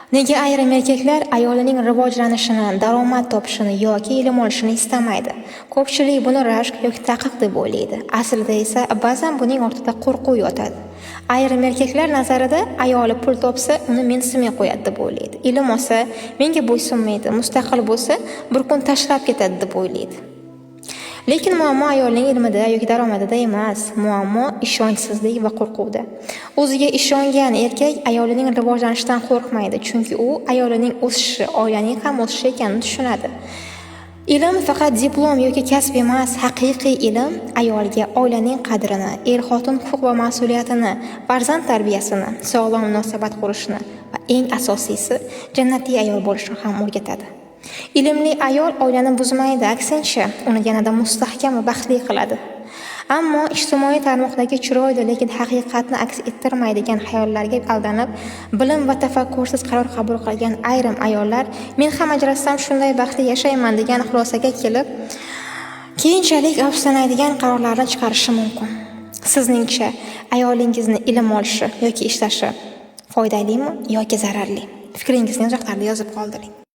Nega ayrim erkaklar ayolining rivojlanishini, daromad topishini yoki ilm olishini istamaydi? Ko'pchilik buni rashk yoki taqiq deb o'ylaydi. Aslida esa ba'zan buning ortida qo'rquv yotadi. Ayrim erkaklar nazarida ayoli pul topsa, uni mensimay qo'yadi deb o'ylaydi. Ilm olsa, menga bo'ysunmaydi, mustaqil bo'lsa, bir kun tashlab ketadi deb o'ylaydi. Lekin muammo ayolning ilmida yoki daromadida emas, muammo ishonchsizlik va qo'rquvda. O'ziga ishongan erkak ayolining rivojlanishidan qo'rqmaydi, chunki u ayolining o'sishi, oilaning ham o'sishi ekanini tushunadi. Ilm faqat diplom yoki kasb emas, haqiqiy ilm ayolga oilaning qadrini, er-xotin huquq va mas'uliyatini, farzand tarbiyasini, sog'lom munosabat qurishni va eng asosiysi jannatiy ayol bo'lishni ham o'rgatadi. Ilmli ayol oilani buzmaydi, aksincha, uni yanada mustahkam va baxtli qiladi. Ammo ijtimoiy tarmoqdagi chiroyli, lekin haqiqatni aks ettirmaydigan xayollarga aldanib, bilim va tafakkursiz qaror qabul qilgan ayrim ayollar men ham ajrassam shunday baxtli yashayman degan xulosaga kelib, keyinchalik afsuslanadigan qarorlarni chiqarishi mumkin. Sizningcha, ayolingizni ilm olishi yoki ishlashi foydalimi yoki zararli? Fikringizni izohlarda yozib qoldiring.